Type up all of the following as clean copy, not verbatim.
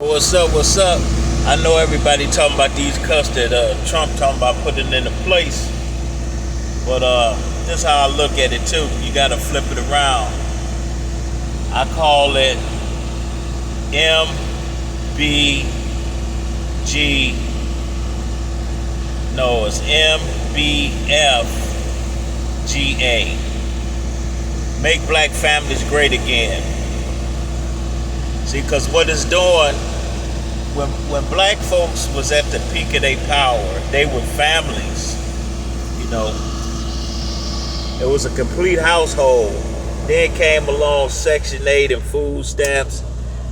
What's up? What's up? I know everybody talking about these cuts that Trump talking about putting into place, but this is how I look at it too. You got to flip it around. I call it M.B.G. No, it's M.B.F.G.A. Make black families great again. See, because what it's doing, when black folks was at the peak of their power, they were families. You know, it was a complete household. Then came along Section 8 and food stamps,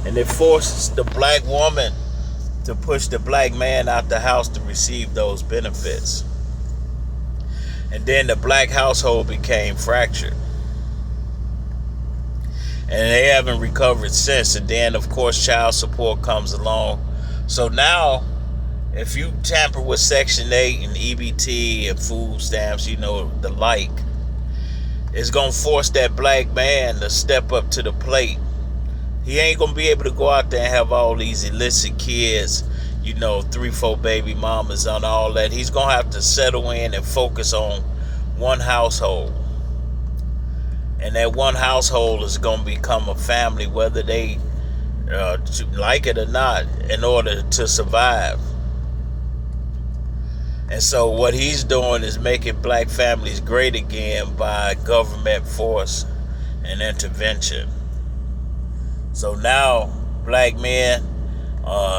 and it forced the black woman to push the black man out the house to receive those benefits. And then the black household became fractured. And they haven't recovered since. And then, of course, child support comes along. So now, if you tamper with Section 8 and EBT and food stamps, you know, the like, it's going to force that black man to step up to the plate. He ain't going to be able to go out there and have all these illicit kids, you know, 3-4 baby mamas and all that. He's going to have to settle in and focus on one household. And that one household is going to become a family, whether they like it or not, in order to survive. And so what he's doing is making black families great again by government force and intervention. So now, black men,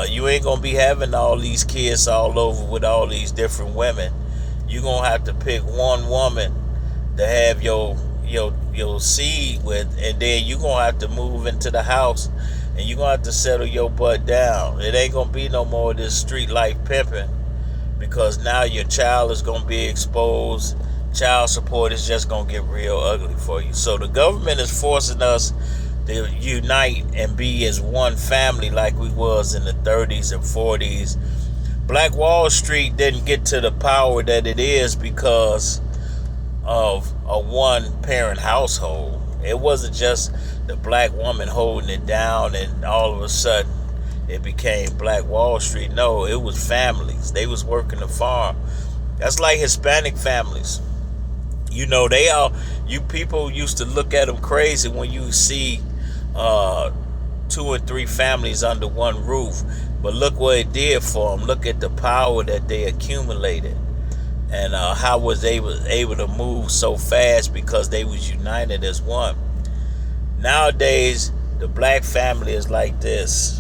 you ain't going to be having all these kids all over with all these different women. You're going to have to pick one woman to have your seed with, and then you're gonna have to move into the house and you're gonna have to settle your butt down. It ain't gonna be no more of this street life pimping, because now your child is gonna be exposed. Child support is just gonna get real ugly for you. So the government is forcing us to unite and be as one family like we was in the 30s and 40s. Black Wall Street didn't get to the power that it is because of a one-parent household. It wasn't just the black woman holding it down and all of a sudden it became Black Wall Street. No, it was families. They was working the farm. That's like Hispanic families. You know, you people used to look at them crazy when you see 2 or 3 families under one roof. But look what it did for them. Look at the power that they accumulated. And how was they able to move so fast because they was united as one. Nowadays, the black family is like this,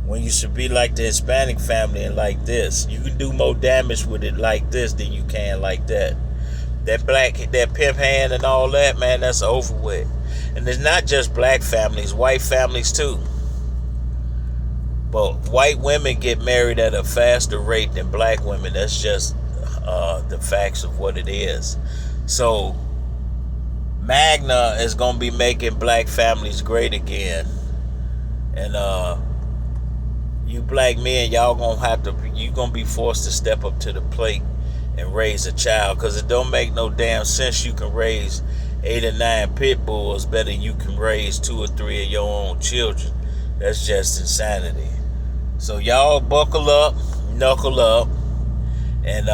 when you should be like the Hispanic family and like this. You can do more damage with it like this than you can like that. That pimp hand and all that, man, that's over with. And it's not just black families, white families too. But white women get married at a faster rate than black women. That's just the facts of what it is. So M.A.G.A is going to be making black families great again. And you black men, you're going to be forced to step up to the plate and raise a child. Because it don't make no damn sense you can raise 8 or 9 pit bulls better than you can raise 2 or 3 of your own children. That's just insanity. So y'all buckle up, knuckle up, and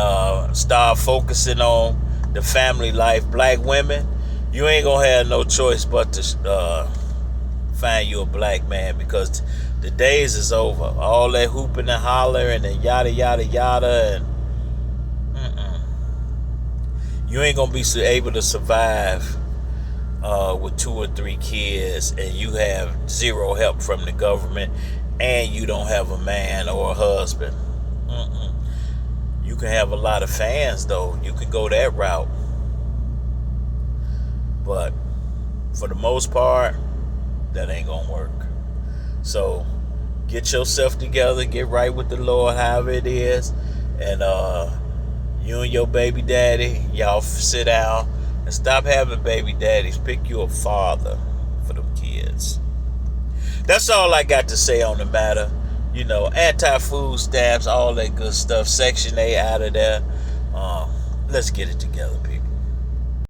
start focusing on the family life. Black women, you ain't gonna have no choice but to find you a black man, because the days is over. All that hooping and hollering and yada yada yada, and you ain't gonna be able to survive with 2 or 3 kids, and you have zero help from the government, and you don't have a man or a husband. You can have a lot of fans, though. You can go that route. But for the most part, that ain't gonna work. So get yourself together, get right with the Lord, however it is, and you and your baby daddy, y'all sit down and stop having baby daddies. Pick you a father for them kids. That's all I got to say on the matter. You know, anti-food stamps, all that good stuff. Section 8 out of there. Let's get it together.